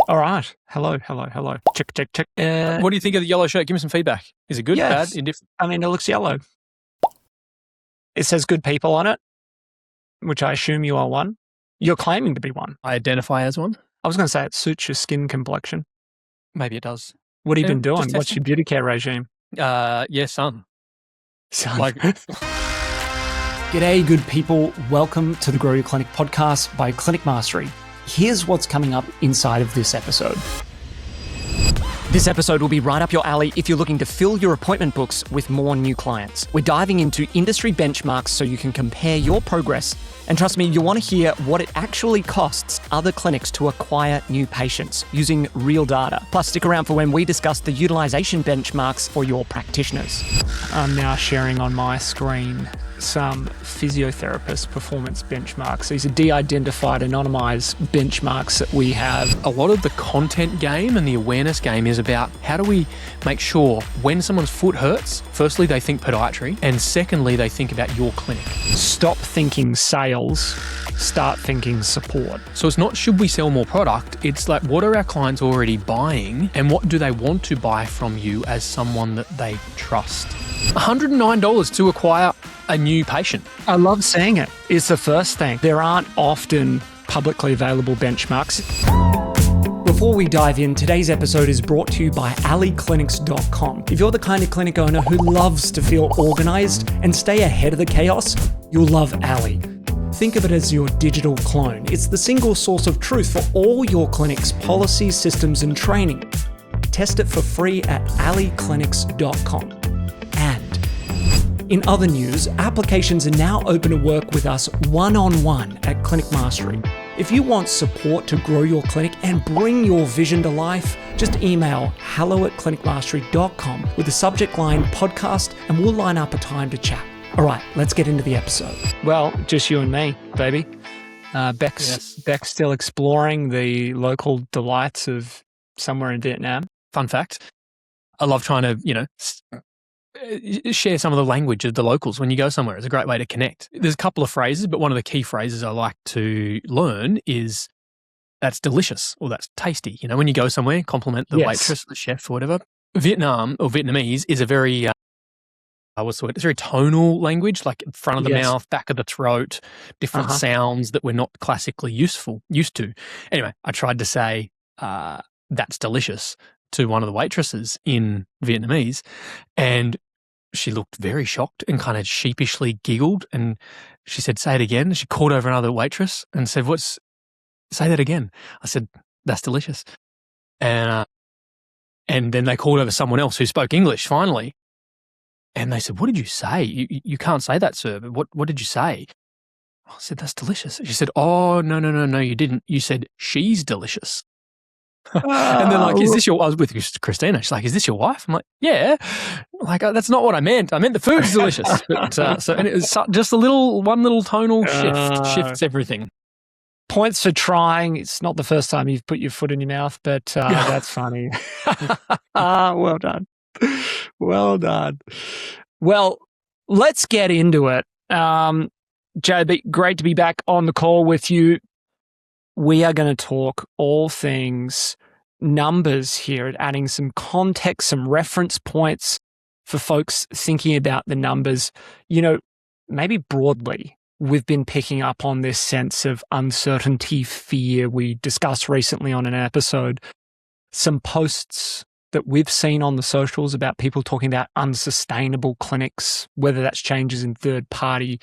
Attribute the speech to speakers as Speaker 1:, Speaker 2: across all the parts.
Speaker 1: All right. Hello. Check.
Speaker 2: What do you think of the yellow shirt? Give me some feedback. Is it good,
Speaker 1: Yes.
Speaker 2: bad, indifferent?
Speaker 1: I mean, it looks yellow. It says good people on it, which I assume you are one. You're claiming to be one.
Speaker 2: I identify as one.
Speaker 1: I was going to say it suits your skin complexion.
Speaker 2: Maybe it does.
Speaker 1: What have you
Speaker 2: Yeah,
Speaker 1: been doing?
Speaker 2: just
Speaker 1: What's
Speaker 2: testing.
Speaker 1: your beauty care regime?
Speaker 2: Yeah, son. Like,
Speaker 1: G'day, good people. Welcome to the Grow Your Clinic podcast by Clinic Mastery. Here's what's coming up inside of this episode. This episode will be right up your alley if you're looking to fill your appointment books with more new clients. We're diving into industry benchmarks so you can compare your progress. And trust me, you'll want to hear what it actually costs other clinics to acquire new patients using real data. Plus, stick around for when we discuss the utilisation benchmarks for your practitioners. I'm now sharing on my screen some physiotherapist performance benchmarks. These are de-identified, anonymised benchmarks that we have.
Speaker 2: a lot of the content game and the awareness game is about how do we make sure when someone's foot hurts, firstly, they think podiatry, and secondly, they think about your clinic.
Speaker 1: Stop thinking sales, start thinking support.
Speaker 2: So it's not should we sell more product, it's like what are our clients already buying and what do they want to buy from you as someone that they trust. $109 to acquire a new patient.
Speaker 1: I love seeing it. It's the first thing. There aren't often publicly available benchmarks. Before we dive in, today's episode is brought to you by AliClinics.com. If you're the kind of clinic owner who loves to feel organized and stay ahead of the chaos, you'll love Ali. Think of it as your digital clone. It's the single source of truth for all your clinic's policies, systems, and training. Test it for free at AliClinics.com. And in other news, applications are now open to work with us one-on-one at Clinic Mastery. If you want support to grow your clinic and bring your vision to life, just email hello@clinicmastery.com with the subject line podcast and we'll line up a time to chat. All right, let's get into the episode. Well, just you and me, baby. Beck's still exploring the local delights of somewhere in Vietnam.
Speaker 2: Fun fact, I love trying to, share some of the language of the locals when you go somewhere. It's a great way to connect. There's a couple of phrases, but one of the key phrases I like to learn is that's delicious or that's tasty. You know, when you go somewhere, compliment the waitress, the chef, or whatever. Vietnam or Vietnamese is a very, it's very tonal language, like front of the mouth, back of the throat, different sounds that we're not classically used to. Anyway, I tried to say, that's delicious to one of the waitresses in Vietnamese, and she looked very shocked and kind of sheepishly giggled, and she said, say it again. And she called over another waitress and said, say that again. I said, that's delicious. And then they called over someone else who spoke English finally, and they said, what did you say? You can't say that, sir. But what did you say? I said, that's delicious. She said, oh, no, you didn't. You said, she's delicious. And they're like, I was with Christina. She's like, is this your wife? I'm like, yeah. Like, that's not what I meant. I meant the food's delicious. But, and it was just one little tonal shift shifts everything.
Speaker 1: Points for trying. It's not the first time you've put your foot in your mouth, but that's funny. Well done. Well done. Well, let's get into it. J.O.B, great to be back on the call with you. We are going to talk all things numbers here, adding some context, some reference points for folks thinking about the numbers. Maybe broadly, we've been picking up on this sense of uncertainty, fear. We discussed recently on an episode some posts that we've seen on the socials about people talking about unsustainable clinics, whether that's changes in third-party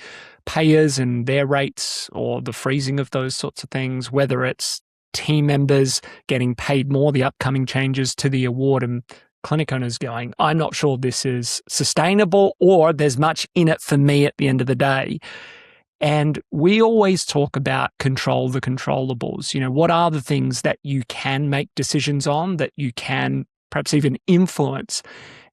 Speaker 1: payers and their rates or the freezing of those sorts of things, whether it's team members getting paid more, the upcoming changes to the award, and clinic owners going, I'm not sure this is sustainable or there's much in it for me at the end of the day. And we always talk about control the controllables. What are the things that you can make decisions on, that you can perhaps even influence?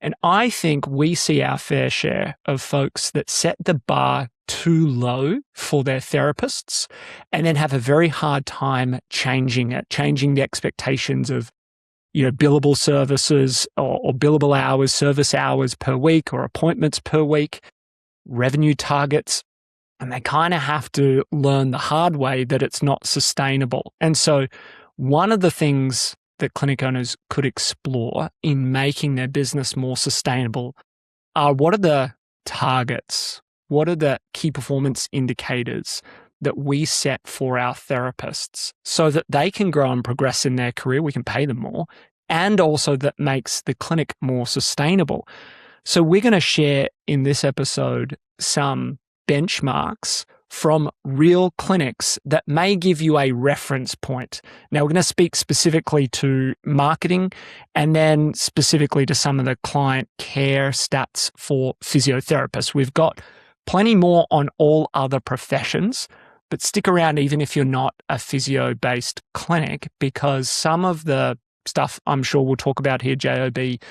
Speaker 1: And I think we see our fair share of folks that set the bar too low for their therapists and then have a very hard time changing the expectations of, billable services or billable hours, service hours per week or appointments per week, revenue targets. And they kind of have to learn the hard way that it's not sustainable. And so one of the things that clinic owners could explore in making their business more sustainable are what are the targets? What are the key performance indicators that we set for our therapists so that they can grow and progress in their career? We can pay them more, and also that makes the clinic more sustainable. So we're going to share in this episode some benchmarks from real clinics that may give you a reference point. Now, we're going to speak specifically to marketing and then specifically to some of the client care stats for physiotherapists. We've got plenty more on all other professions, but stick around even if you're not a physio-based clinic, because some of the stuff I'm sure we'll talk about here, J.O.B,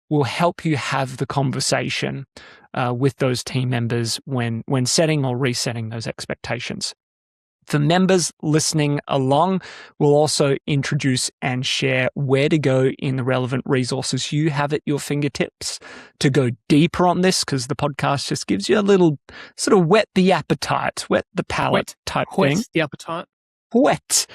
Speaker 1: will help you have the conversation with those team members when setting or resetting those expectations. For members listening along, we'll also introduce and share where to go in the relevant resources you have at your fingertips to go deeper on this, because the podcast just gives you a little sort of whet the appetite, whet the palate type thing.
Speaker 2: Whet the appetite.
Speaker 1: Wet,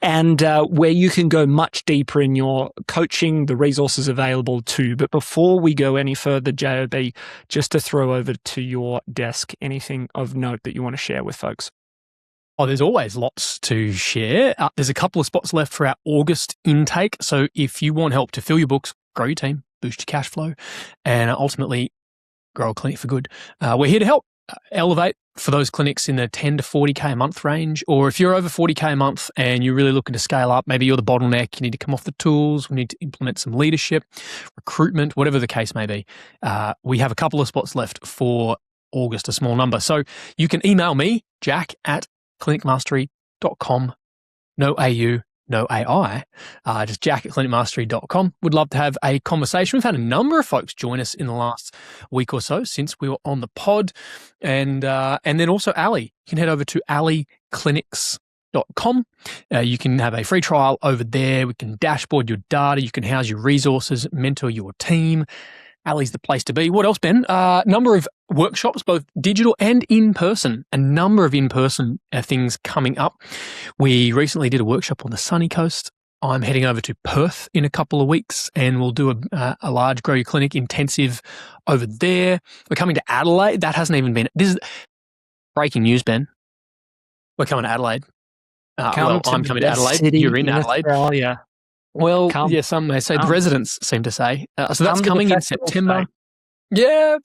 Speaker 1: and where you can go much deeper in your coaching, the resources available too. But before we go any further, J.O.B, just to throw over to your desk, anything of note that you want to share with folks?
Speaker 2: Oh, there's always lots to share. There's a couple of spots left for our August intake. So if you want help to fill your books, grow your team, boost your cash flow, and ultimately grow a clinic for good, we're here to help. Elevate for those clinics in the 10 to 40K a month range, or if you're over 40K a month and you're really looking to scale up, maybe you're the bottleneck, you need to come off the tools, we need to implement some leadership, recruitment, whatever the case may be. We have a couple of spots left for August, a small number. So you can email me, jack@clinicmastery.com, no AU, no AI, just jack@clinicmastery.com. Would love to have a conversation. We've had a number of folks join us in the last week or so since we were on the pod. And then also Ali. You can head over to aliclinics.com. You can have a free trial over there. We can dashboard your data. You can house your resources, mentor your team. Ali's the place to be. What else, Ben? Number of workshops, both digital and in-person. A number of in-person things coming up. We recently did a workshop on the sunny coast. I'm heading over to Perth in a couple of weeks, and we'll do a large Grow Your Clinic intensive over there. We're coming to Adelaide. That hasn't even been... This is breaking news, Ben. We're coming to Adelaide. I'm coming to Adelaide. You're in Adelaide.
Speaker 1: Australia.
Speaker 2: Well, yeah, some may say. The residents seem to say. So that's coming in September. Yeah.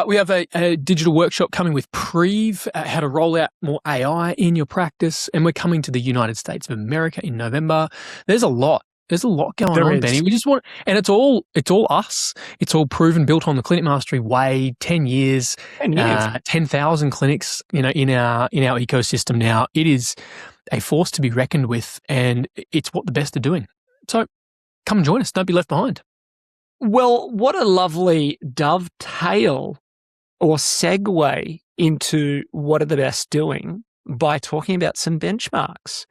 Speaker 2: We have a digital workshop coming with Preve, how to roll out more AI in your practice. And we're coming to the United States of America in November. There's a lot. There's a lot going on, Benny. We just want, and it's all us. It's all proven, built on the Clinic Mastery way. 10 years, 10,000 clinics, in our ecosystem now. It is a force to be reckoned with, and it's what the best are doing. So come and join us. Don't be left behind.
Speaker 1: Well, what a lovely dovetail or segue into what are the best doing by talking about some benchmarks.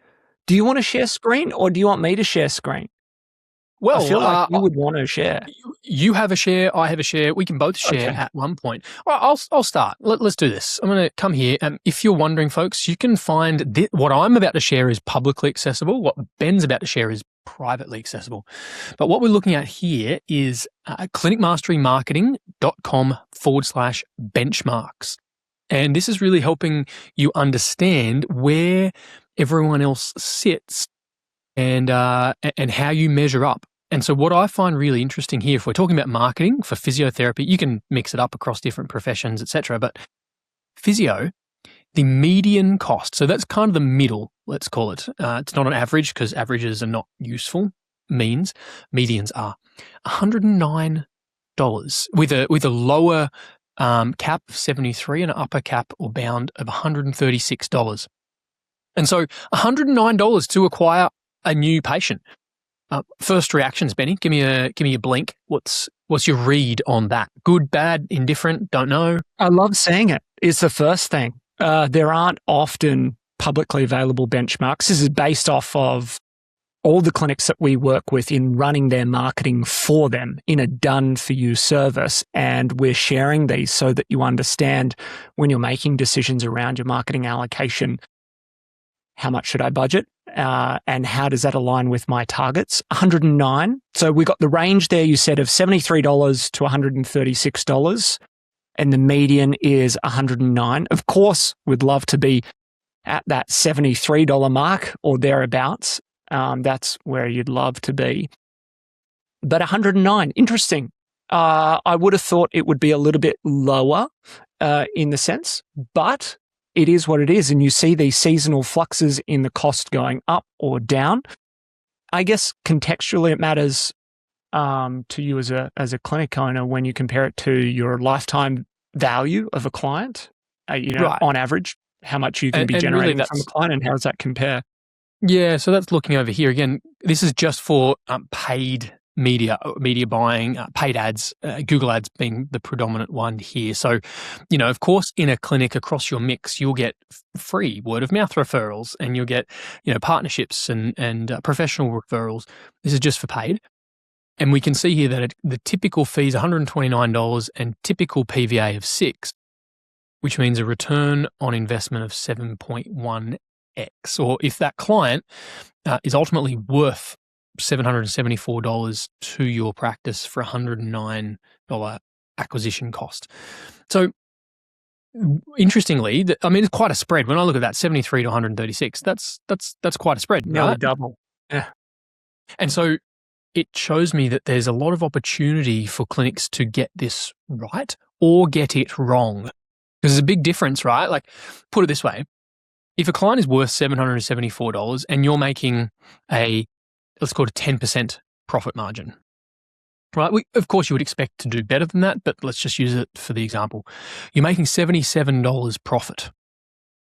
Speaker 1: Do you want to share screen, or do you want me to share screen? Well, I feel like you would want to share.
Speaker 2: You have a share. I have a share. We can both share at one point. All right, I'll start. Let's do this. I'm going to come here. If you're wondering, folks, you can find what I'm about to share is publicly accessible. What Ben's about to share is privately accessible. But what we're looking at here is clinicmasterymarketing.com/benchmarks. And this is really helping you understand where everyone else sits and how you measure up. And so what I find really interesting here, if we're talking about marketing for physiotherapy, you can mix it up across different professions, etc. But physio, the median cost, so that's kind of the middle, let's call it. It's not an average because averages are not useful. Medians are $109 with a lower cap of $73 and an upper cap or bound of $136. And so $109 to acquire a new patient. First reactions, Benny. Give me a blink. What's your read on that? Good, bad, indifferent? Don't know.
Speaker 1: I love seeing it. It's the first thing. There aren't often publicly available benchmarks. This is based off of all the clinics that we work with in running their marketing for them in a done-for-you service. And we're sharing these so that you understand when you're making decisions around your marketing allocation, how much should I budget and how does that align with my targets? 109. So we got the range there, you said, of $73 to $136, and the median is 109. Of course, we'd love to be at that $73 mark or thereabouts. That's where you'd love to be. But 109, interesting. I would have thought it would be a little bit lower in the sense, but it is what it is. And you see these seasonal fluxes in the cost going up or down. I guess contextually it matters to you as a clinic owner when you compare it to your lifetime value of a client, right. On average, how much you can be generating really from a client, and how does that compare?
Speaker 2: Yeah, so that's looking over here. Again, this is just for paid media buying, paid ads, Google ads being the predominant one here. So, of course, in a clinic across your mix, you'll get free word of mouth referrals, and you'll get, partnerships and professional referrals. This is just for paid. And we can see here that the typical fee is $129 and typical PVA of 6, which means a return on investment of 7.1x. Or if that client is ultimately worth $774 to your practice for $109 acquisition cost. So interestingly, it's quite a spread. When I look at that 73 to 136, that's quite a spread.
Speaker 1: Nearly
Speaker 2: right?
Speaker 1: Double. Yeah.
Speaker 2: And so it shows me that there's a lot of opportunity for clinics to get this right or get it wrong. Because there's a big difference, right? Like, put it this way. If a client is worth $774 and you're making let's call it a 10% profit margin, right? Of course, you would expect to do better than that, but let's just use it for the example. You're making $77 profit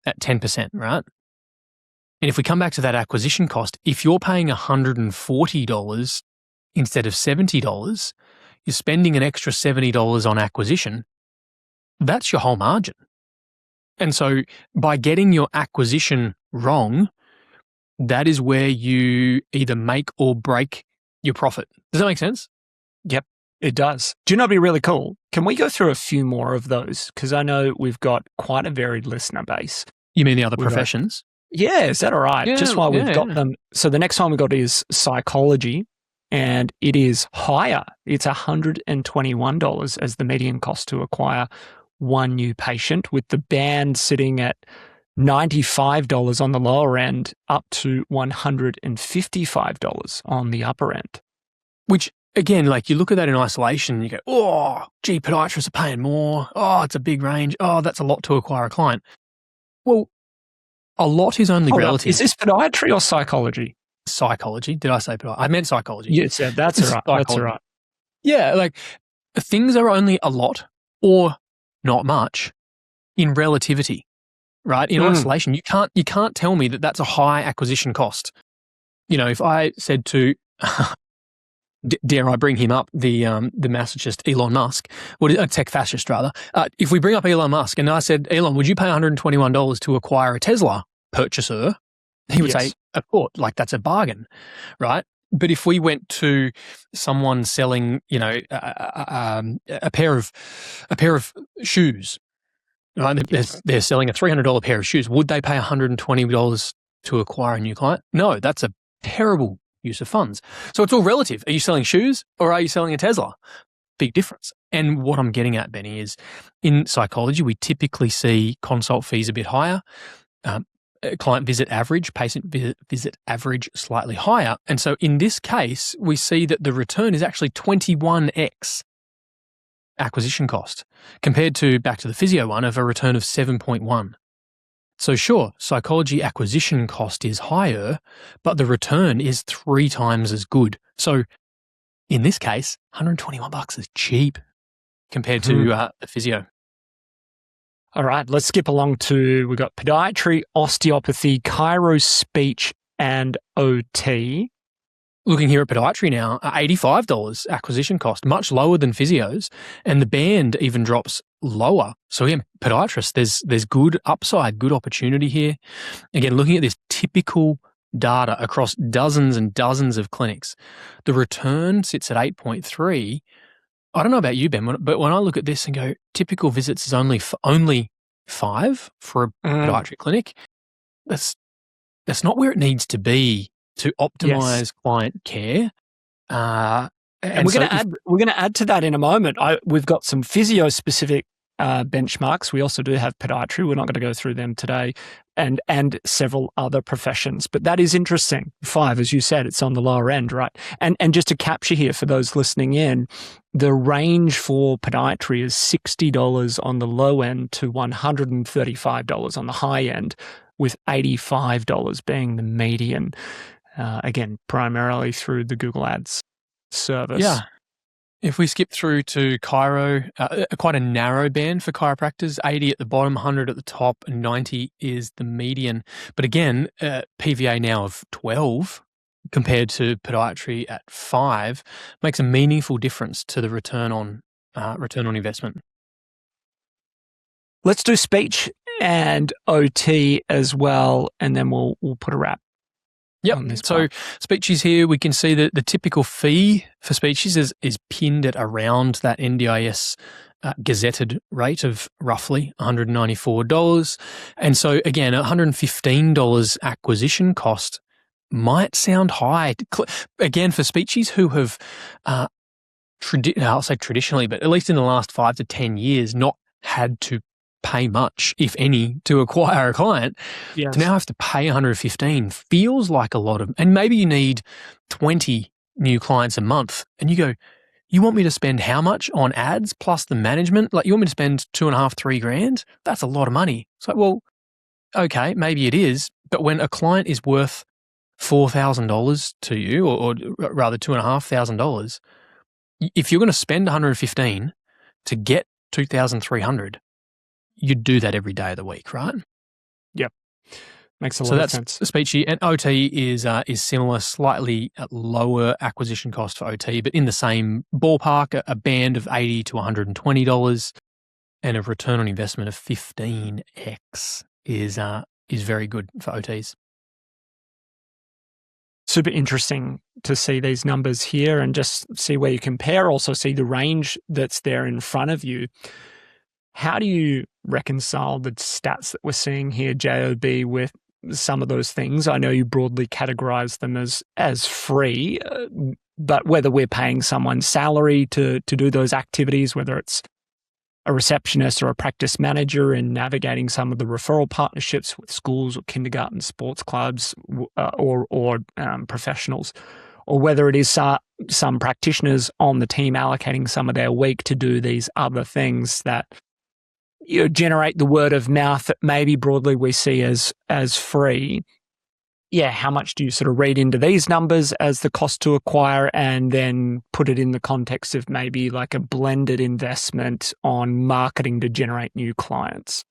Speaker 2: at 10%, right? And if we come back to that acquisition cost, if you're paying $140 instead of $70, you're spending an extra $70 on acquisition. That's your whole margin. And so by getting your acquisition wrong, that is where you either make or break your profit. Does that make sense?
Speaker 1: Yep, it does. Do you know what'd be really cool? Can we go through a few more of those? Because I know we've got quite a varied listener base.
Speaker 2: You mean the other professions?
Speaker 1: Yeah, is that all right?
Speaker 2: Yeah,
Speaker 1: just while we've got them. So the next one we got is psychology, and it is higher. It's $121 as the median cost to acquire one new patient, with the band sitting at $95 on the lower end up to $155 on the upper end.
Speaker 2: Which, again, like you look at that in isolation and you go, oh, gee, podiatrists are paying more. Oh, it's a big range. Oh, that's a lot to acquire a client. Well, a lot is only relative.
Speaker 1: Is this podiatry or psychology?
Speaker 2: Psychology. Did I say podiatry? I meant psychology.
Speaker 1: Yes, yeah, that's all right. That's all right.
Speaker 2: Yeah, like things are only a lot or not much in relativity, right? In isolation, you can't tell me that that's a high acquisition cost. If I said to, dare I bring him up, the masochist Elon Musk, a tech fascist rather. If we bring up Elon Musk and I said, Elon, would you pay $121 to acquire a Tesla purchaser? He would say, of course, like that's a bargain, right? But if we went to someone selling, a pair of shoes, right? They're selling a $300 pair of shoes. Would they pay $120 to acquire a new client? No, that's a terrible use of funds. So it's all relative. Are you selling shoes or are you selling a Tesla? Big difference. And what I'm getting at, Benny, is in psychology, we typically see consult fees a bit higher. Client visit average, patient visit average slightly higher. And so in this case, we see that the return is actually 21x acquisition cost compared to, back to the physio one, of a return of 7.1. So sure, psychology acquisition cost is higher, but the return is 3 times as good. So in this case, $121 is cheap compared to the physio.
Speaker 1: All right, let's skip along to, we've got podiatry, osteopathy, chiro, speech, and OT.
Speaker 2: Looking here at podiatry now, $85 acquisition cost, much lower than physios, and the band even drops lower. So again, podiatrists, there's good upside, good opportunity here. Again, looking at this typical data across dozens and dozens of clinics, the return sits at 8.3. I don't know about you, Ben, but when I look at this and go, typical visits is only 5 for a podiatry clinic, that's that's not where it needs to be to optimize
Speaker 1: Yes.
Speaker 2: client care.
Speaker 1: And we're going to add to that in a moment. We've got some physio specific benchmarks. We also do have podiatry. We're not going to go through them today, and several other professions. But that is interesting. 5, as you said, it's on the lower end, right? And just to capture here for those listening in, the range for podiatry is $60 on the low end to $135 on the high end, with $85 being the median. Again, primarily through the Google Ads service.
Speaker 2: Yeah. If we skip through to chiro, quite a narrow band for chiropractors, 80 at the bottom, 100 at the top, and 90 is the median. But again, PVA now of 12 compared to podiatry at 5 makes a meaningful difference to the return on investment.
Speaker 1: Let's do speech and OT as well, and then we'll put a wrap.
Speaker 2: Yep. So speeches here, we can see that the typical fee for speeches is pinned at around that NDIS gazetted rate of roughly $194. And so again, $115 acquisition cost might sound high. Again, for speeches who have, I'll say traditionally, but at least in the last 5 to 10 years, not had to pay much, if any, to acquire a client,
Speaker 1: yes,
Speaker 2: to now have to pay $115 feels like a lot of, and maybe you need 20 new clients a month, and you go, you want me to spend how much on ads plus the management? Like, you want me to spend $2.5–3 grand? That's a lot of money. It's like, well, okay, maybe it is, but when a client is worth $4,000 to you, or rather $2,500, if you're going to spend $115 to get $2,300, you'd do that every day of the week, right?
Speaker 1: Yep. Makes a lot of sense.
Speaker 2: So that's speechy. And OT is similar, slightly lower acquisition cost for OT, but in the same ballpark, a band of $80 to $120 and a return on investment of 15x is very good for OTs.
Speaker 1: Super interesting to see these numbers here and just see where you compare, also see the range that's there in front of you. How do you reconcile the stats that we're seeing here, J.O.B, with some of those things? I know you broadly categorize them as free, but whether we're paying someone's salary to do those activities, whether it's a receptionist or a practice manager in navigating some of the referral partnerships with schools or kindergarten, sports clubs, or professionals, or whether it is some practitioners on the team allocating some of their week to do these other things that generate the word of mouth that maybe broadly we see as free. Yeah, how much do you sort of read into these numbers as the cost to acquire and then put it in the context of maybe like a blended investment on marketing to generate new clients?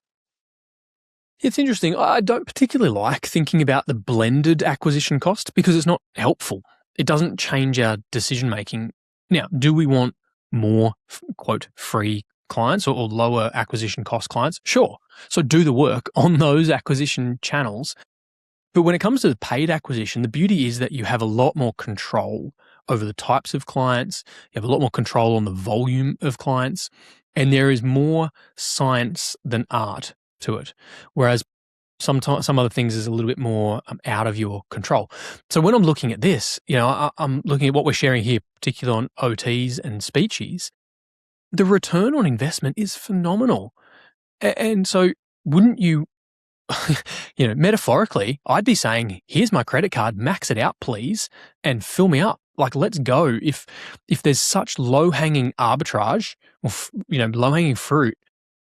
Speaker 2: It's interesting. I don't particularly like thinking about the blended acquisition cost because it's not helpful. It doesn't change our decision making. Now, do we want more, quote, free clients or lower acquisition cost clients? Sure. So do the work on those acquisition channels. But when it comes to the paid acquisition, the beauty is that you have a lot more control over the types of clients. You have a lot more control on the volume of clients, and there is more science than art to it. Whereas some other things is a little bit more out of your control. So when I'm looking at this, I'm looking at what we're sharing here, particularly on OTs and speeches. The return on investment is phenomenal. And so wouldn't you, metaphorically, I'd be saying, here's my credit card, max it out, please, and fill me up. Like, let's go. If there's such low-hanging arbitrage, or, low-hanging fruit,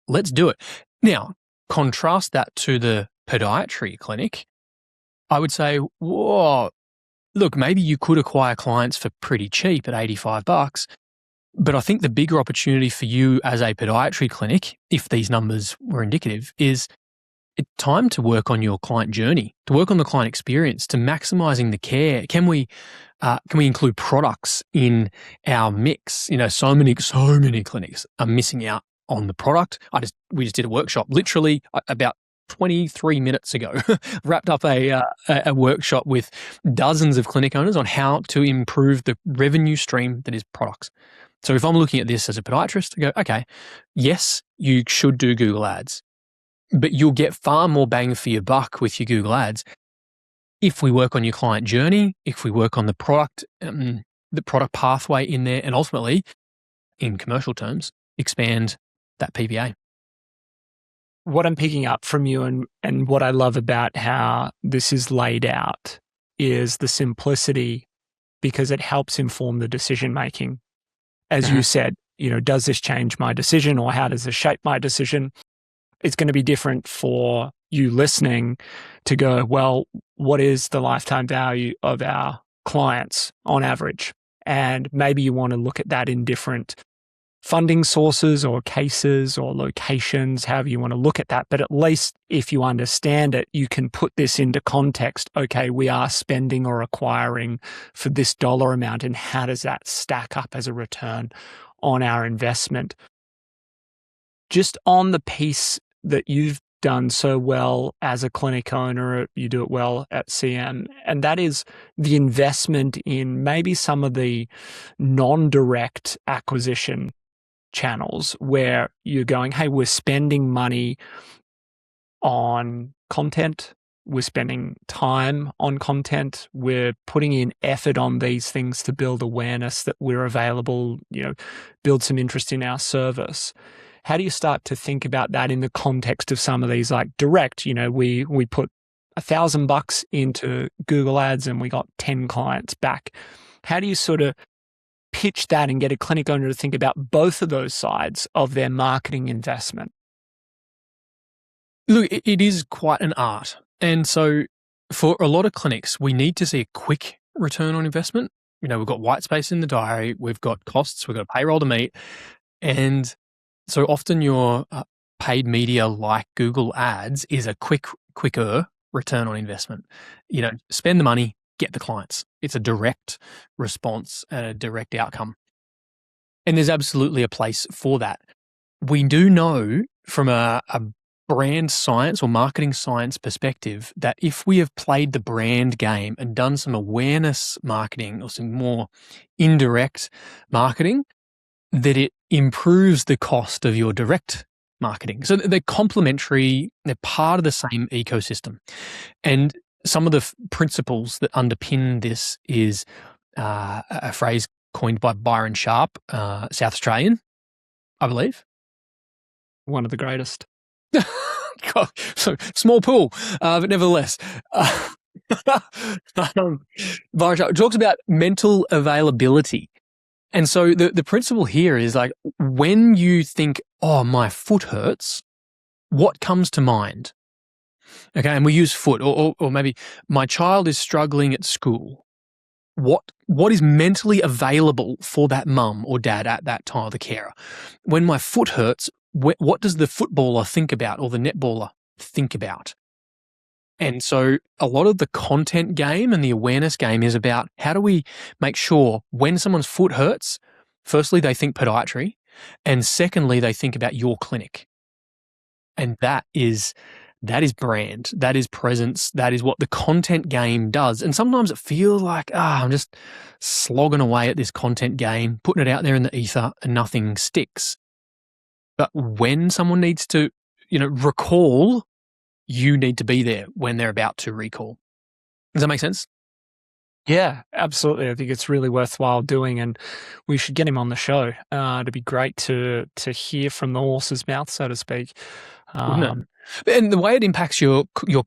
Speaker 2: let's do it. Now, contrast that to the podiatry clinic. I would say, whoa, look, maybe you could acquire clients for pretty cheap at $85, but I think the bigger opportunity for you as a podiatry clinic, if these numbers were indicative, is it's time to work on your client journey, to work on the client experience, to maximizing the care. Can we include products in our mix? So many clinics are missing out on the product. We just did a workshop literally about 23 minutes ago, wrapped up a workshop with dozens of clinic owners on how to improve the revenue stream that is products. So if I'm looking at this as a podiatrist, I go, okay, yes, you should do Google Ads, but you'll get far more bang for your buck with your Google Ads if we work on your client journey, if we work on the product pathway in there, and ultimately, in commercial terms, expand that PPA.
Speaker 1: What I'm picking up from you and what I love about how this is laid out is the simplicity, because it helps inform the decision making. As you said, does this change my decision, or how does this shape my decision? It's going to be different for you listening to go, well, what is the lifetime value of our clients on average? And maybe you want to look at that in different funding sources or cases or locations, however you want to look at that. But at least if you understand it, you can put this into context. Okay, we are spending or acquiring for this dollar amount, and how does that stack up as a return on our investment? Just on the piece that you've done so well as a clinic owner, you do it well at CM, and that is the investment in maybe some of the non-direct acquisition channels where you're going, hey, we're spending money on content, we're spending time on content, we're putting in effort on these things to build awareness that we're available, build some interest in our service. How do you start to think about that in the context of some of these like direct, we put $1,000 into Google ads and we got 10 clients back. How do you sort of pitch that and get a clinic owner to think about both of those sides of their marketing investment?
Speaker 2: Look, it is quite an art. And so for a lot of clinics, we need to see a quick return on investment. We've got white space in the diary, we've got costs, we've got a payroll to meet. And so often your paid media like Google ads is a quicker return on investment. Spend the money, get the clients. It's a direct response and a direct outcome. And there's absolutely a place for that. We do know from a brand science or marketing science perspective that if we have played the brand game and done some awareness marketing or some more indirect marketing, that it improves the cost of your direct marketing. So they're complementary, they're part of the same ecosystem. And some of the principles that underpin this is a phrase coined by Byron Sharp, South Australian, I believe.
Speaker 1: One of the greatest.
Speaker 2: God, so small pool, but nevertheless. Byron Sharp talks about mental availability. And so the principle here is like, when you think, oh, my foot hurts, what comes to mind? Okay, and we use foot, or maybe my child is struggling at school. What is mentally available for that mum or dad at that time, the carer? When my foot hurts, what does the footballer think about, or the netballer think about? And so a lot of the content game and the awareness game is about how do we make sure when someone's foot hurts, firstly, they think podiatry, and secondly, they think about your clinic. And that is brand, that is presence, that is what the content game does. And sometimes it feels like, I'm just slogging away at this content game, putting it out there in the ether and nothing sticks. But when someone needs to, recall, you need to be there when they're about to recall. Does that make sense?
Speaker 1: Yeah, absolutely. I think it's really worthwhile doing, and we should get him on the show. It'd be great to hear from the horse's mouth, so to speak.
Speaker 2: And the way it impacts your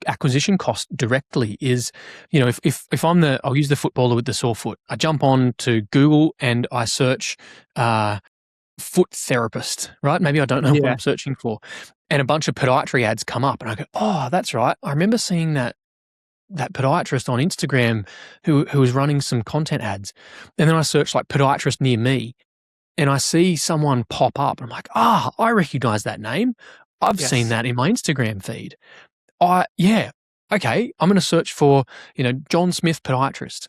Speaker 2: acquisition cost directly is, if I'll use the footballer with the sore foot. I jump on to Google and I search foot therapist, right? Maybe I don't know what I'm searching for. And a bunch of podiatry ads come up and I go, oh, that's right. I remember seeing that podiatrist on Instagram who was running some content ads. And then I search like podiatrist near me and I see someone pop up. I'm like, I recognize that name. I've seen that in my Instagram feed. Okay, I'm going to search for, John Smith podiatrist.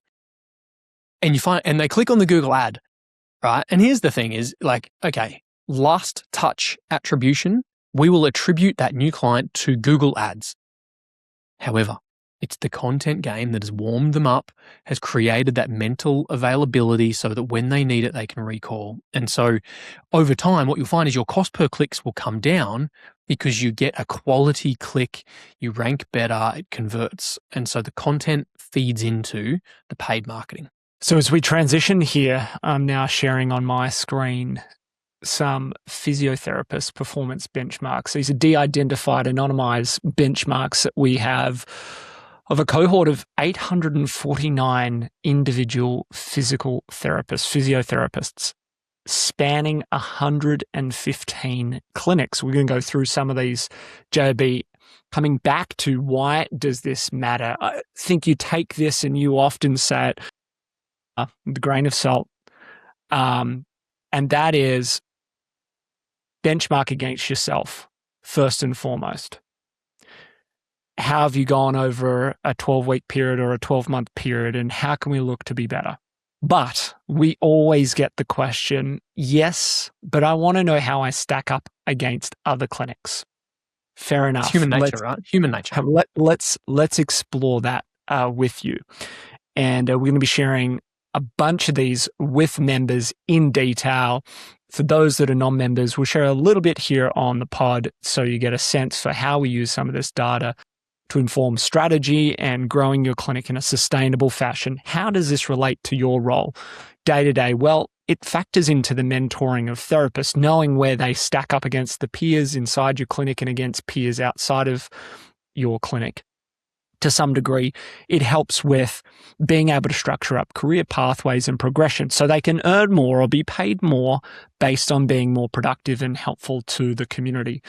Speaker 2: And they click on the Google ad, right? And here's the thing is like, okay, last touch attribution, we will attribute that new client to Google ads. However, it's the content game that has warmed them up, has created that mental availability so that when they need it, they can recall. And so over time, what you'll find is your cost per clicks will come down because you get a quality click, you rank better, it converts. And so the content feeds into the paid marketing.
Speaker 1: So as we transition here, I'm now sharing on my screen some physiotherapist performance benchmarks. These are de-identified, anonymized benchmarks that we have of a cohort of 849 individual physical therapists, physiotherapists, spanning 115 clinics. We're going to go through some of these, J.O.B, coming back to why does this matter? I think you take this and you often say it with a grain of salt, and that is benchmark against yourself, first and foremost. How have you gone over a 12-week period or a 12-month period, and how can we look to be better? But we always get the question, yes, but I want to know how I stack up against other clinics. Fair enough.
Speaker 2: It's human nature, right? Human nature.
Speaker 1: Let's explore that with you. And we're going to be sharing a bunch of these with members in detail. For those that are non-members, we'll share a little bit here on the pod so you get a sense for how we use some of this data to inform strategy and growing your clinic in a sustainable fashion. How does this relate to your role day to day? Well, it factors into the mentoring of therapists, knowing where they stack up against the peers inside your clinic and against peers outside of your clinic. To some degree, it helps with being able to structure up career pathways and progression so they can earn more or be paid more based on being more productive and helpful to the community.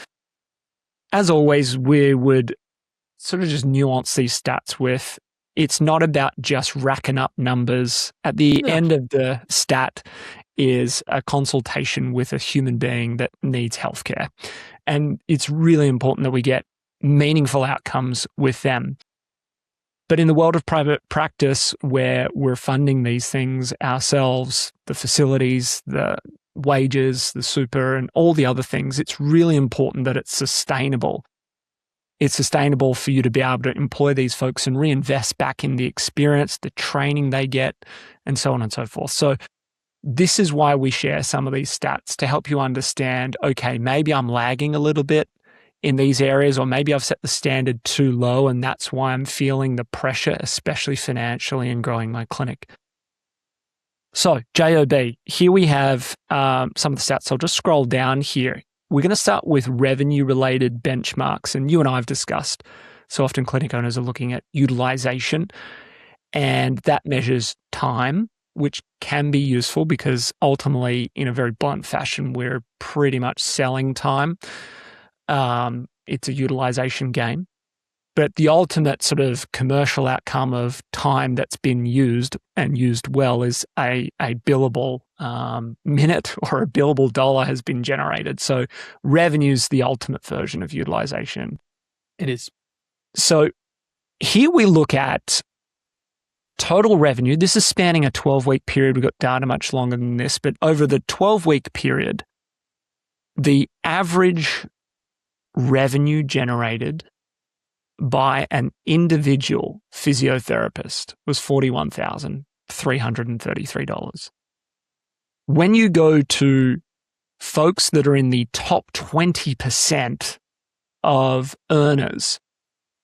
Speaker 1: As always, we would sort of just nuance these stats with, it's not about just racking up numbers. At the end of the stat is a consultation with a human being that needs healthcare. And it's really important that we get meaningful outcomes with them. But in the world of private practice, where we're funding these things ourselves, the facilities, the wages, the super, and all the other things, it's really important that it's sustainable. It's sustainable for you to be able to employ these folks and reinvest back in the experience, the training they get, and so on and so forth. So this is why we share some of these stats to help you understand, okay, maybe I'm lagging a little bit in these areas, or maybe I've set the standard too low, and that's why I'm feeling the pressure, especially financially, in growing my clinic. So J.O.B, here we have some of the stats. I'll just scroll down here. We're going to start with revenue-related benchmarks, and you and I have discussed, so often clinic owners are looking at utilization, and that measures time, which can be useful because ultimately, in a very blunt fashion, we're pretty much selling time. It's a utilization game. But the ultimate sort of commercial outcome of time that's been used and used well is a billable minute or a billable dollar has been generated. So revenue's the ultimate version of utilization.
Speaker 2: It is.
Speaker 1: So here we look at total revenue. This is spanning a 12-week period. We've got data much longer than this, but over the 12-week period, the average revenue generated by an individual physiotherapist was $41,333. When you go to folks that are in the top 20% of earners,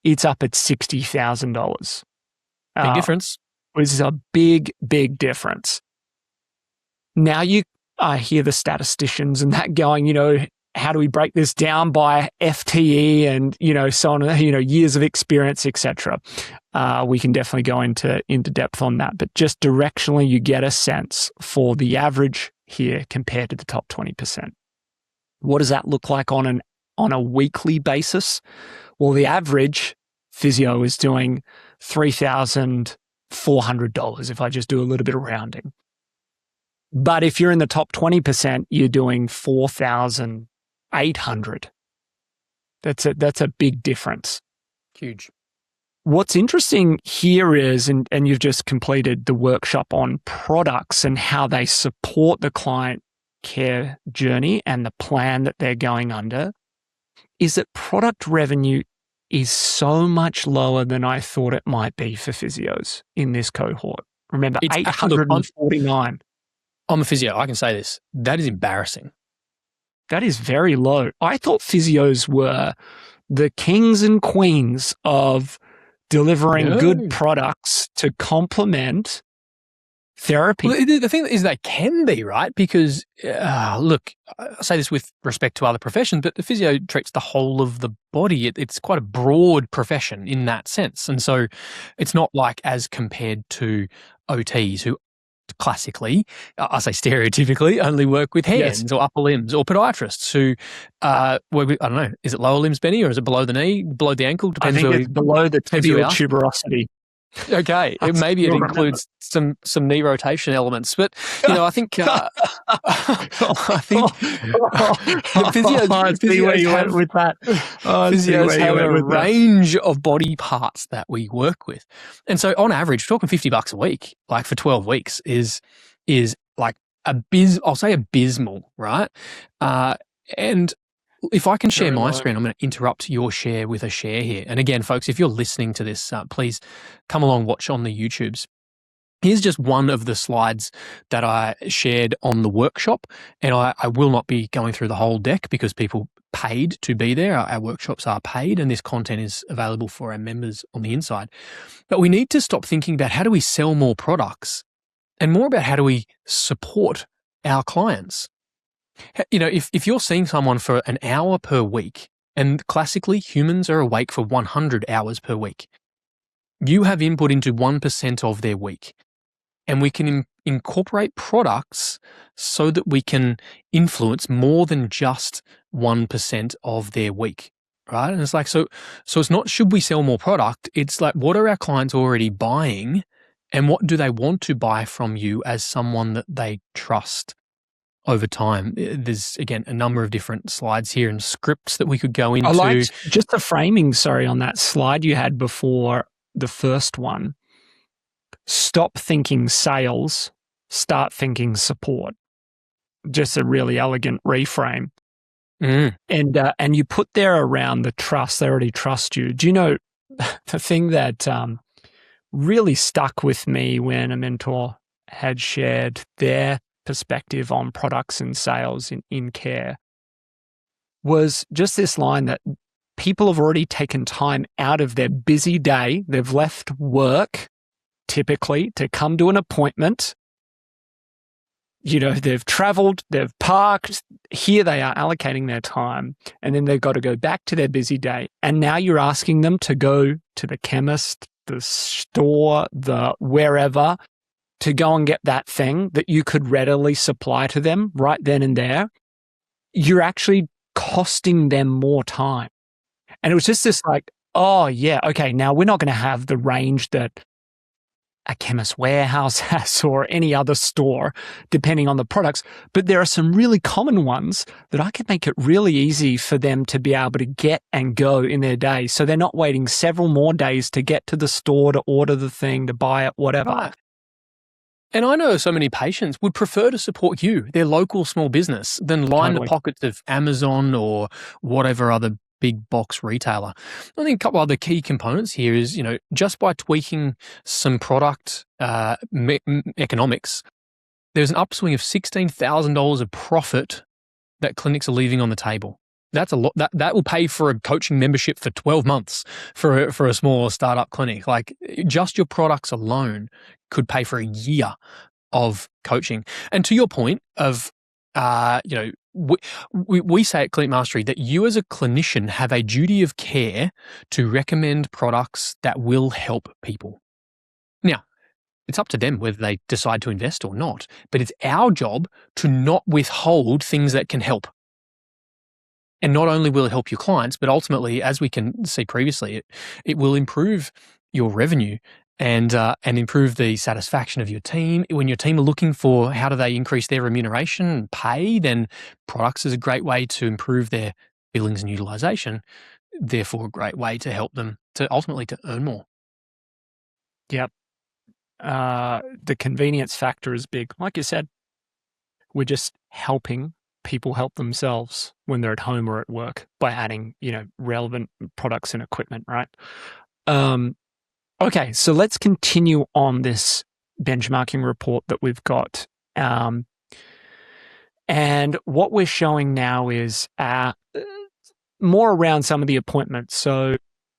Speaker 1: it's up at $60,000.
Speaker 2: Big difference.
Speaker 1: Which is a big, big difference. Now I hear the statisticians and that going, how do we break this down by FTE and, so on, years of experience, etc. We can definitely go into depth on that, but just directionally, you get a sense for the average here compared to the top 20%. What does that look like on a weekly basis? Well, the average physio is doing $3,400 if I just do a little bit of rounding. But if you're in the top 20%, you're doing $4,800. That's a big difference.
Speaker 2: Huge.
Speaker 1: What's interesting here is, and you've just completed the workshop on products and how they support the client care journey and the plan that they're going under, is that product revenue is so much lower than I thought it might be for physios in this cohort. Remember,
Speaker 2: It's
Speaker 1: 849.
Speaker 2: I'm a physio. I can say this. That is embarrassing.
Speaker 1: That is very low. I thought physios were the kings and queens of delivering good products to complement therapy.
Speaker 2: Well, the thing is they can be, right? Because, look, I say this with respect to other professions, but the physio treats the whole of the body. It's quite a broad profession in that sense. And so it's not like as compared to OTs who classically, I say stereotypically, only work with hands or upper limbs, or podiatrists who work with, I don't know, is it lower limbs, Benny, or is it below the knee, below the ankle?
Speaker 1: Depends. I think it's below the tibial tuberosity.
Speaker 2: Okay, maybe it includes some knee rotation elements, but I think the physios have a range of body parts that we work with, and so on average, we're talking $50 a week, like for 12 weeks, is like I'll say abysmal, right? And if I can share my screen, I'm going to interrupt your share with a share here. And again, folks, if you're listening to this, please come along, watch on the YouTubes. Here's just one of the slides that I shared on the workshop. And I will not be going through the whole deck because people paid to be there. Our workshops are paid and this content is available for our members on the inside. But we need to stop thinking about how do we sell more products and more about how do we support our clients. If you're seeing someone for an hour per week, and classically humans are awake for 100 hours per week, you have input into 1% of their week. And we can incorporate products so that we can influence more than just 1% of their week, right? And it's like, so it's not should we sell more product? It's like, what are our clients already buying and what do they want to buy from you as someone that they trust? Over time, there's, again, a number of different slides here and scripts that we could go into.
Speaker 1: I liked just the framing, on that slide you had before the first one. Stop thinking sales, start thinking support. Just a really elegant reframe. And you put there around the trust, they already trust you. Do you know the thing that really stuck with me when a mentor had shared their perspective on products and sales in care was just this line that people have already taken time out of their busy day. They've left work typically to come to an appointment. They've traveled, they've parked. Here they are allocating their time and then they've got to go back to their busy day. And now you're asking them to go to the chemist, the store, the wherever, to go and get that thing that you could readily supply to them right then and there. You're actually costing them more time. And it was just this like, oh yeah, okay, now we're not going to have the range that a Chemist Warehouse has or any other store, depending on the products. But there are some really common ones that I could make it really easy for them to be able to get and go in their day. So they're not waiting several more days to get to the store, to order the thing, to buy it, whatever.
Speaker 2: Right. And I know so many patients would prefer to support you, their local small business, than line the pockets of Amazon or whatever other big box retailer. I think a couple other key components here is, just by tweaking some product economics, there's an upswing of $16,000 of profit that clinics are leaving on the table. That's a lot. That will pay for a coaching membership for 12 months for a small startup clinic. Like just your products alone could pay for a year of coaching. And to your point of, we say at Clinic Mastery that you as a clinician have a duty of care to recommend products that will help people. Now, it's up to them whether they decide to invest or not, but it's our job to not withhold things that can help. And not only will it help your clients, but ultimately, as we can see previously, it will improve your revenue and improve the satisfaction of your team. When your team are looking for how do they increase their remuneration and pay, then products is a great way to improve their billings and utilization. Therefore, a great way to help them to ultimately to earn more.
Speaker 1: Yep. The convenience factor is big. Like you said, we're just helping people help themselves when they're at home or at work by adding, relevant products and equipment, right? Okay, so let's continue on this benchmarking report that we've got. And what we're showing now is more around some of the appointments. So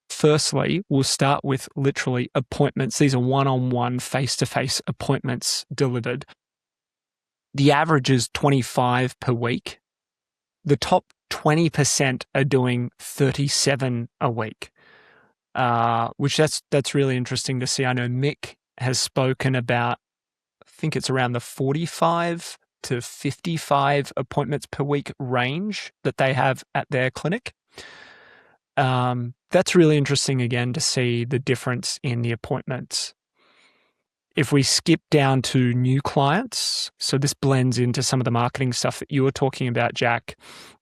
Speaker 1: firstly, we'll start with literally appointments. These are one-on-one, face-to-face appointments delivered. The average is 25 per week. The top 20% are doing 37 a week, which that's really interesting to see. I know Mick has spoken about, I think it's around the 45 to 55 appointments per week range that they have at their clinic. That's really interesting again to see the difference in the appointments. If we skip down to new clients, so this blends into some of the marketing stuff that you were talking about, Jack.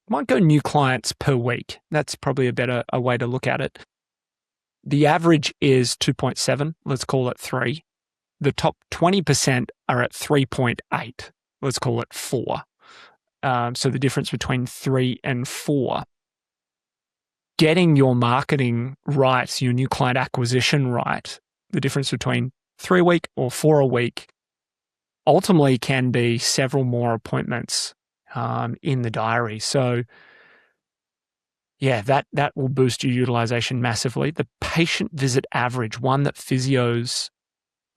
Speaker 1: Might go new clients per week. That's probably a way to look at it. The average is 2.7. Let's call it 3. The top 20% are at 3.8. Let's call it 4. So the difference between 3 and 4. Getting your marketing right, your new client acquisition right, the difference between 3 a week or 4 a week ultimately can be several more appointments in the diary. So yeah, that will boost your utilization massively. The patient visit average, one that physios,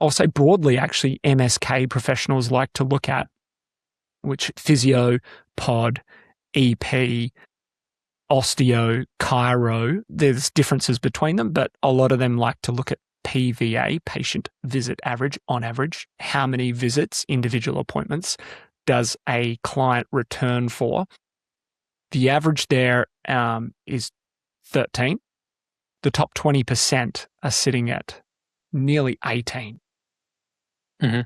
Speaker 1: I'll say broadly actually MSK professionals like to look at, which physio, pod, EP, osteo, chiro, there's differences between them, but a lot of them like to look at PVA, patient visit average, on average. How many visits, individual appointments, does a client return for? The average there is 13. The top 20% are sitting at nearly 18.
Speaker 2: Mm-hmm.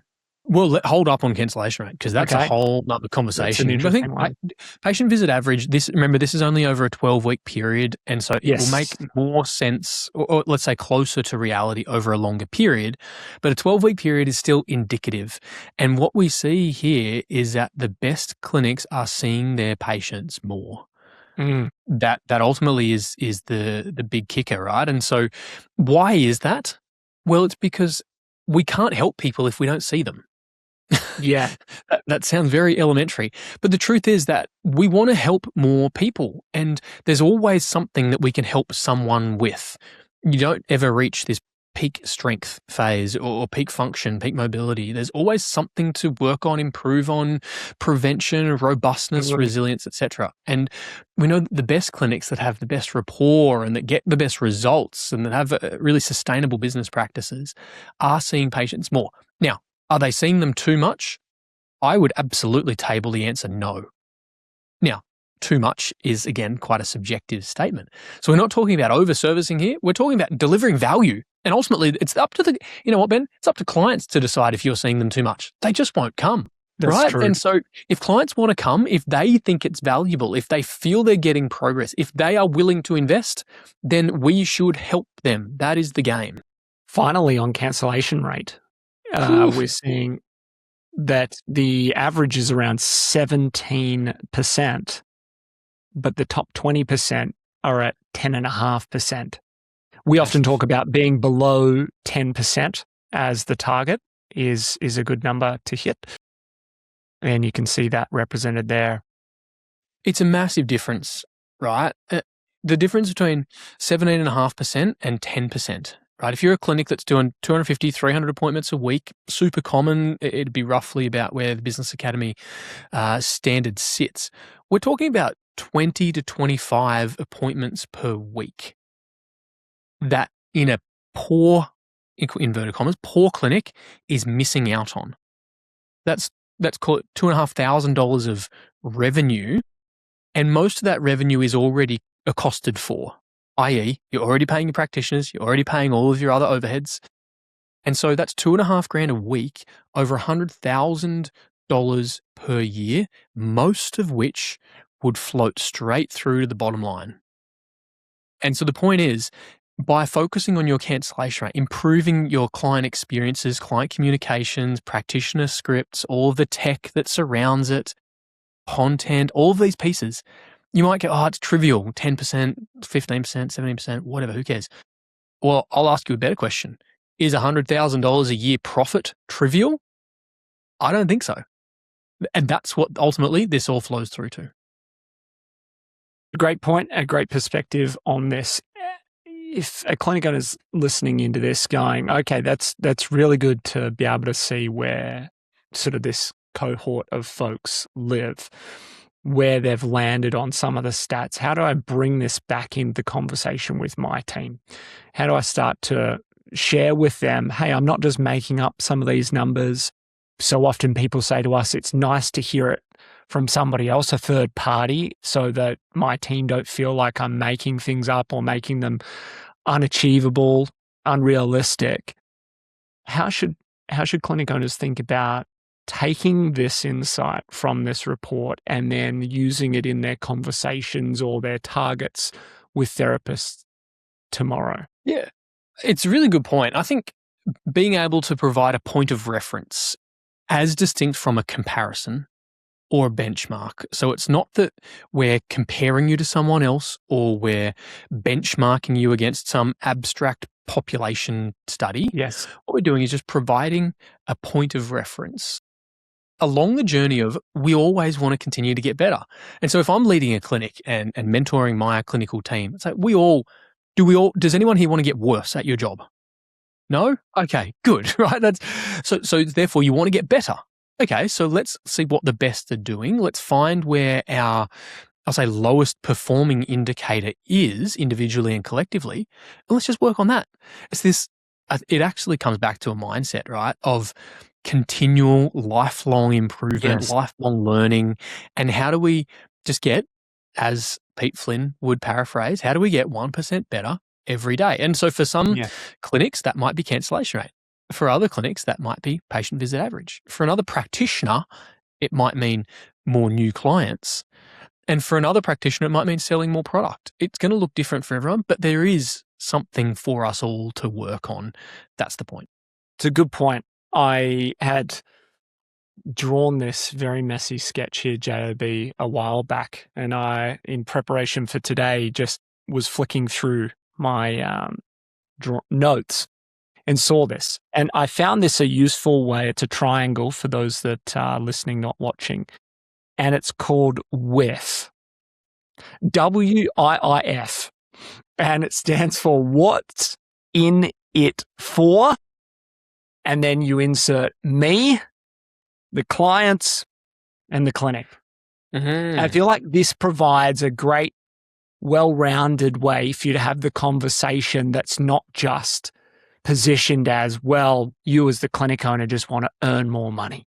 Speaker 2: Well, hold up on cancellation rate, because that's a whole other conversation.
Speaker 1: That's an interesting one.
Speaker 2: Patient visit average, remember, this is only over a 12-week period, and so it will make more sense, or let's say closer to reality over a longer period, but a 12-week period is still indicative. And what we see here is that the best clinics are seeing their patients more. That ultimately is the big kicker, right? And so why is that? Well, it's because we can't help people if we don't see them.
Speaker 1: Yeah.
Speaker 2: That sounds very elementary. But the truth is that we want to help more people, and there's always something that we can help someone with. You don't ever reach this peak strength phase or peak function, peak mobility. There's always something to work on, improve on, prevention, robustness, resilience, etc. And we know that the best clinics that have the best rapport and that get the best results and that have really sustainable business practices are seeing patients more. Now, are they seeing them too much? I would absolutely table the answer no. Now, too much is, again, quite a subjective statement. So we're not talking about over-servicing here. We're talking about delivering value. And ultimately, it's up to you know what, Ben? It's up to clients to decide if you're seeing them too much. They just won't come.
Speaker 1: That's
Speaker 2: right?
Speaker 1: True.
Speaker 2: And so if clients want to come, if they think it's valuable, if they feel they're getting progress, if they are willing to invest, then we should help them. That is the game.
Speaker 1: Finally, on cancellation rate, we're seeing that the average is around 17%, but the top 20% are at 10.5%. We often talk about being below 10% as the target is a good number to hit. And you can see that represented there.
Speaker 2: It's a massive difference, right? The difference between 17.5% and 10%. Right, if you're a clinic that's doing 250, 300 appointments a week, super common, it'd be roughly about where the Business Academy standard sits. We're talking about 20 to 25 appointments per week. That in a poor, inverted commas, poor clinic is missing out on. That's call it $2,500 of revenue, and most of that revenue is already accosted for. I.e., you're already paying your practitioners, you're already paying all of your other overheads. And so that's $2,500 a week, over $100,000 per year, most of which would float straight through to the bottom line. And so the point is, by focusing on your cancellation rate, improving your client experiences, client communications, practitioner scripts, all of the tech that surrounds it, content, all of these pieces, you might go, oh, it's trivial, 10%, 15%, 17%, whatever, who cares? Well, I'll ask you a better question. Is $100,000 a year profit trivial? I don't think so. And that's what ultimately this all flows through to.
Speaker 1: Great point, a great perspective on this. If a clinic owner is listening into this going, okay, that's really good to be able to see where sort of this cohort of folks live, where they've landed on some of the stats. How do I bring this back into the conversation with my team? How do I start to share with them, hey, I'm not just making up some of these numbers. So often people say to us, it's nice to hear it from somebody else, a third party, so that my team don't feel like I'm making things up or making them unachievable, unrealistic. How should clinic owners think about taking this insight from this report and then using it in their conversations or their targets with therapists tomorrow?
Speaker 2: Yeah, it's a really good point. I think being able to provide a point of reference as distinct from a comparison or a benchmark. So it's not that we're comparing you to someone else or we're benchmarking you against some abstract population study.
Speaker 1: Yes.
Speaker 2: What we're doing is just providing a point of reference along the journey of we always want to continue to get better. And so if I'm leading a clinic and mentoring my clinical team, it's like does anyone here want to get worse at your job? No? Okay, good, right? So therefore you want to get better. Okay, so let's see what the best are doing. Let's find where our, I'll say, lowest performing indicator is individually and collectively, and let's just work on that. It actually comes back to a mindset, right, of continual lifelong improvement,
Speaker 1: Yes.
Speaker 2: lifelong learning, and how do we just get, as Pete Flynn would paraphrase, how do we get 1% better every day? And so for some clinics, that might be cancellation rate. For other clinics, that might be patient visit average. For another practitioner, it might mean more new clients. And for another practitioner, it might mean selling more product. It's going to look different for everyone, but there is something for us all to work on. That's the point.
Speaker 1: It's a good point. I had drawn this very messy sketch here, J.O.B, a while back, and I, in preparation for today, just was flicking through my notes and saw this. And I found this a useful way. It's a triangle for those that are listening, not watching. And it's called WIIF. WIIF. And it stands for what's in it for. And then you insert me, the clients, and the clinic. Mm-hmm. I feel like this provides a great, well-rounded way for you to have the conversation that's not just positioned as, well, you as the clinic owner just want to earn more money.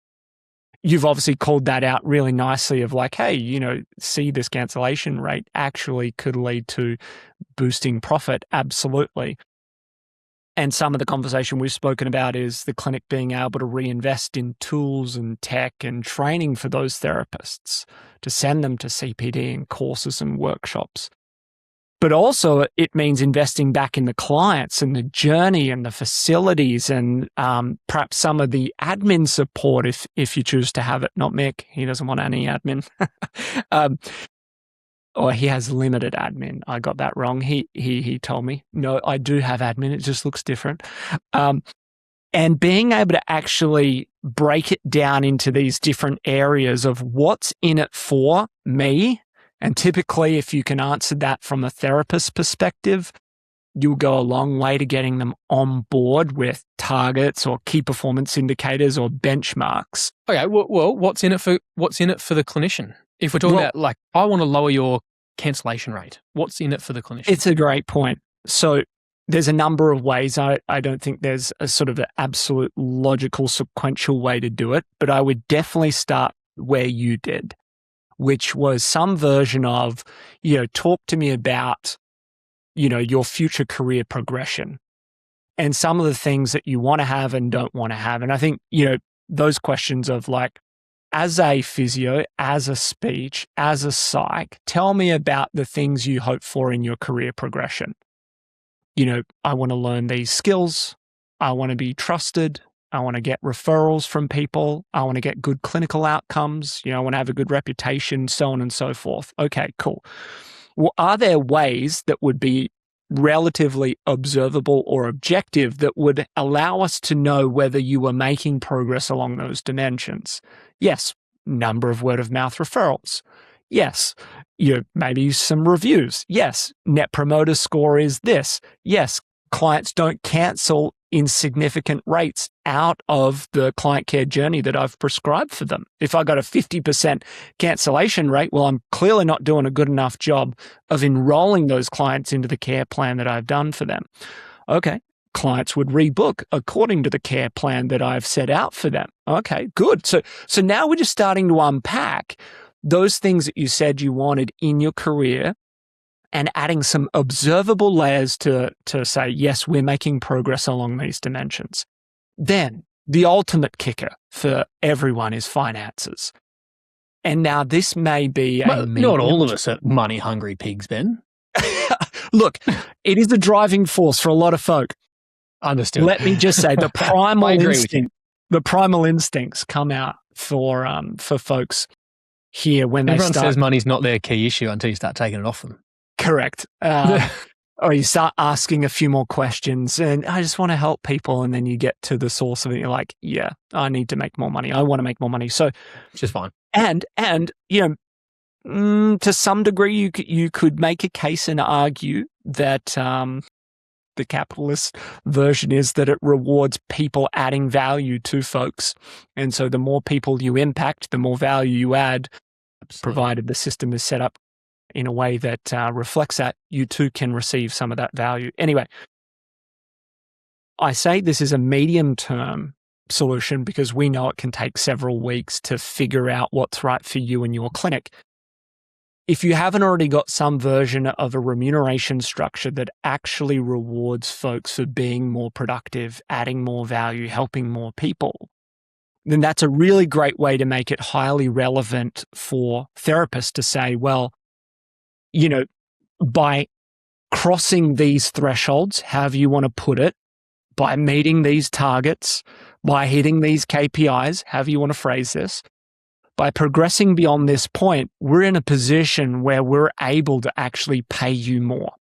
Speaker 1: You've obviously called that out really nicely of like, hey, see this cancellation rate actually could lead to boosting profit. Absolutely. And some of the conversation we've spoken about is the clinic being able to reinvest in tools and tech and training for those therapists to send them to CPD and courses and workshops. But also it means investing back in the clients and the journey and the facilities and perhaps some of the admin support if you choose to have it. Not Mick, he doesn't want any admin. Or he has limited admin. I got that wrong. He told me, no, I do have admin. It just looks different. And being able to actually break it down into these different areas of what's in it for me. And typically, if you can answer that from a therapist perspective, you'll go a long way to getting them on board with targets or key performance indicators or benchmarks.
Speaker 2: Okay, well, what's in it for the clinician? If we're talking about like, I want to lower your cancellation rate, what's in it for the clinician?
Speaker 1: It's a great point. So there's a number of ways. I don't think there's a sort of an absolute logical sequential way to do it, but I would definitely start where you did, which was some version of, talk to me about, your future career progression and some of the things that you want to have and don't want to have. And I think, those questions of like, as a physio, as a speech, as a psych, tell me about the things you hope for in your career progression. I want to learn these skills. I want to be trusted. I want to get referrals from people. I want to get good clinical outcomes. I want to have a good reputation, so on and so forth. Okay, cool. Well, are there ways that would be relatively observable or objective that would allow us to know whether you were making progress along those dimensions? Yes, Number of word of mouth referrals? Yes. Maybe some reviews? Yes. Net promoter score is this? Yes. Clients don't cancel in significant rates out of the client care journey that I've prescribed for them. If I got a 50% cancellation rate, well, I'm clearly not doing a good enough job of enrolling those clients into the care plan that I've done for them. Okay. Clients would rebook according to the care plan that I've set out for them. Okay, good. So now we're just starting to unpack those things that you said you wanted in your career and adding some observable layers to say, yes, we're making progress along these dimensions. Then the ultimate kicker for everyone is finances. And now this may be
Speaker 2: not all of us are money hungry pigs, Ben.
Speaker 1: Look, it is a driving force for a lot of folk.
Speaker 2: Understood.
Speaker 1: Let me just say the primal instincts come out for folks here when
Speaker 2: everyone says money's not their key issue until you start taking it off them.
Speaker 1: Correct. Or you start asking a few more questions and I just want to help people. And then you get to the source of it. You're like, yeah, I need to make more money. I want to make more money. So,
Speaker 2: which is fine.
Speaker 1: And to some degree, you could make a case and argue that the capitalist version is that it rewards people adding value to folks. And so the more people you impact, the more value you add, provided the system is set up in a way that reflects that, you too can receive some of that value. Anyway, I say this is a medium-term solution because we know it can take several weeks to figure out what's right for you and your clinic. If you haven't already got some version of a remuneration structure that actually rewards folks for being more productive, adding more value, helping more people, then that's a really great way to make it highly relevant for therapists to say, well, by crossing these thresholds, however you want to put it, by meeting these targets, by hitting these KPIs, however you want to phrase this, by progressing beyond this point, we're in a position where we're able to actually pay you more,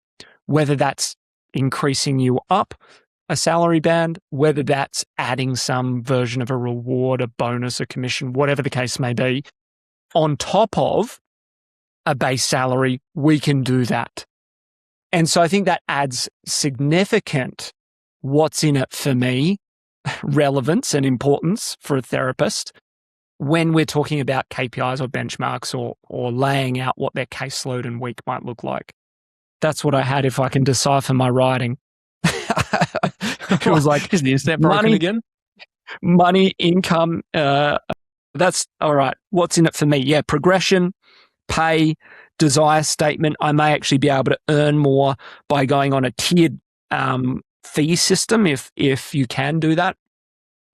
Speaker 1: whether that's increasing you up a salary band, whether that's adding some version of a reward, a bonus, a commission, whatever the case may be, on top of a base salary, we can do that. And so I think that adds significant what's in it for me relevance and importance for a therapist when we're talking about KPIs or benchmarks or laying out what their caseload and week might look like. That's what I had if I can decipher my writing. It was like,
Speaker 2: is the internet broken again?
Speaker 1: Money, income, that's all right. What's in it for me? Yeah, progression, pay, desire statement. I may actually be able to earn more by going on a tiered fee system if you can do that.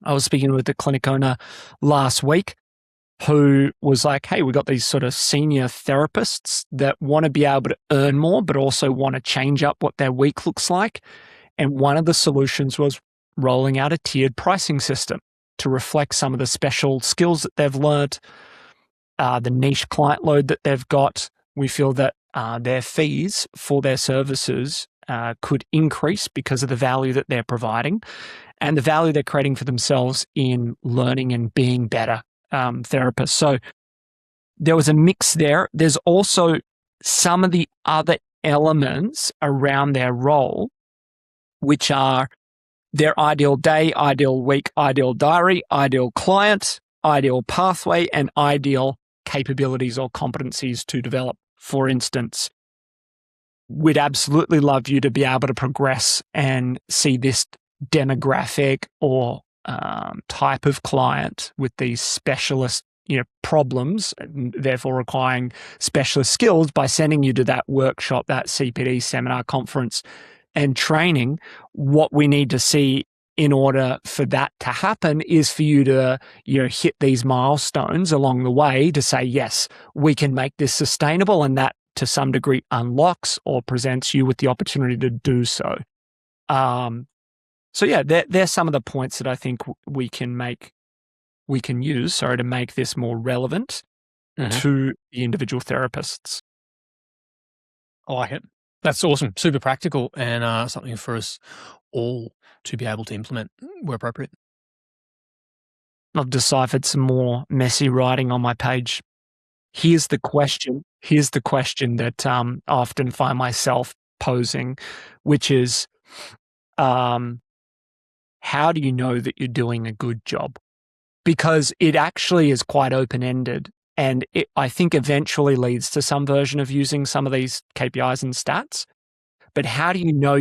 Speaker 1: I was speaking with the clinic owner last week who was like, hey, we got these sort of senior therapists that want to be able to earn more, but also want to change up what their week looks like. And one of the solutions was rolling out a tiered pricing system to reflect some of the special skills that they've learned, the niche client load that they've got. We feel that their fees for their services could increase because of the value that they're providing and the value they're creating for themselves in learning and being better therapists. So there was a mix there. There's also some of the other elements around their role, which are their ideal day, ideal week, ideal diary, ideal client, ideal pathway, and ideal capabilities or competencies to develop. For instance, we'd absolutely love you to be able to progress and see this demographic or type of client with these specialist problems, and therefore requiring specialist skills by sending you to that workshop, that CPD seminar, conference and training. What we need to see in order for that to happen is for you to hit these milestones along the way to say, yes, we can make this sustainable, and that to some degree unlocks or presents you with the opportunity to do so. So yeah, there's some of the points that I think we can use to make this more relevant to the individual therapists.
Speaker 2: I like it. That's awesome. Super practical and something for us all to be able to implement where appropriate.
Speaker 1: I've deciphered some more messy writing on my page. Here's the question that I often find myself posing, which is, how do you know that you're doing a good job? Because it actually is quite open-ended, and I think eventually leads to some version of using some of these KPIs and stats. But how do you know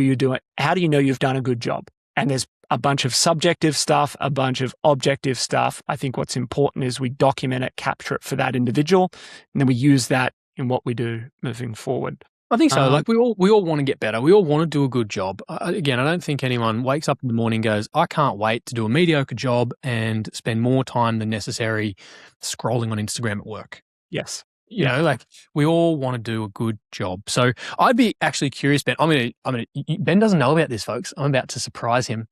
Speaker 1: how do you know you've done a good job? And there's a bunch of subjective stuff, a bunch of objective stuff. I think what's important is we document it, capture it for that individual, and then we use that in what we do moving forward.
Speaker 2: I think so. Like we all want to get better. We all want to do a good job. Again, I don't think anyone wakes up in the morning and goes, I can't wait to do a mediocre job and spend more time than necessary scrolling on Instagram at work.
Speaker 1: Yes.
Speaker 2: You know, like we all want to do a good job. So I'd be actually curious, Ben. Ben doesn't know about this, folks. I'm about to surprise him.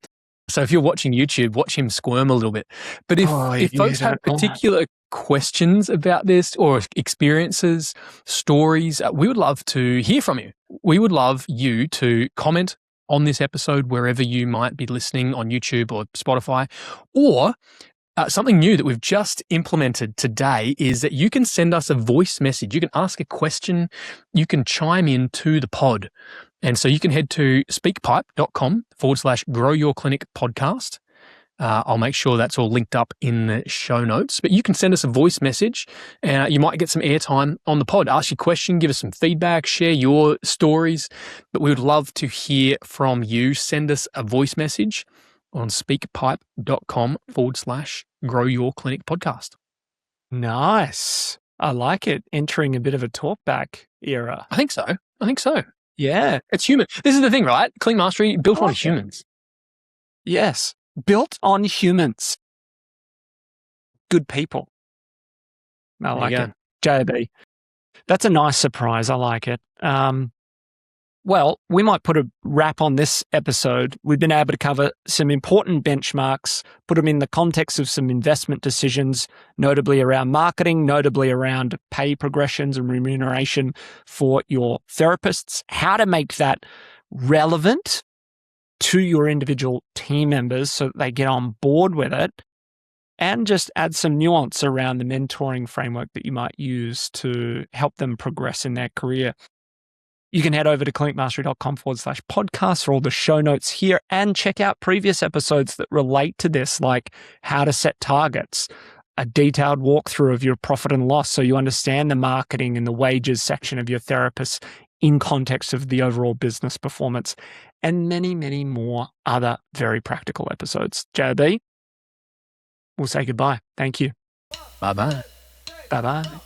Speaker 2: So if you're watching YouTube, watch him squirm a little bit. But if folks have particular questions about this or experiences, stories, we would love to hear from you. We would love you to comment on this episode wherever you might be listening on YouTube or Spotify, or something new that we've just implemented today is that you can send us a voice message. You can ask a question. You can chime in to the pod. And so you can head to speakpipe.com/grow your clinic podcast. I'll make sure that's all linked up in the show notes. But you can send us a voice message and you might get some airtime on the pod. Ask your question, give us some feedback, share your stories. But we would love to hear from you. Send us a voice message on speakpipe.com/grow your clinic podcast.
Speaker 1: Nice. I like it. Entering a bit of a talkback era.
Speaker 2: I think so.
Speaker 1: Yeah.
Speaker 2: It's human. This is the thing, right? Clinic Mastery built on humans.
Speaker 1: Yes. Built on humans. Good people. I like it. J.O.B. That's a nice surprise. I like it. Well, we might put a wrap on this episode. We've been able to cover some important benchmarks, put them in the context of some investment decisions, notably around marketing, notably around pay progressions and remuneration for your therapists, how to make that relevant to your individual team members so that they get on board with it, and just add some nuance around the mentoring framework that you might use to help them progress in their career. You can head over to clinicmastery.com/podcast for all the show notes here and check out previous episodes that relate to this, like how to set targets, a detailed walkthrough of your profit and loss so you understand the marketing and the wages section of your therapist in context of the overall business performance, and many, many more other very practical episodes. J.O.B, we'll say goodbye. Thank you.
Speaker 2: Bye-bye.
Speaker 1: Bye-bye.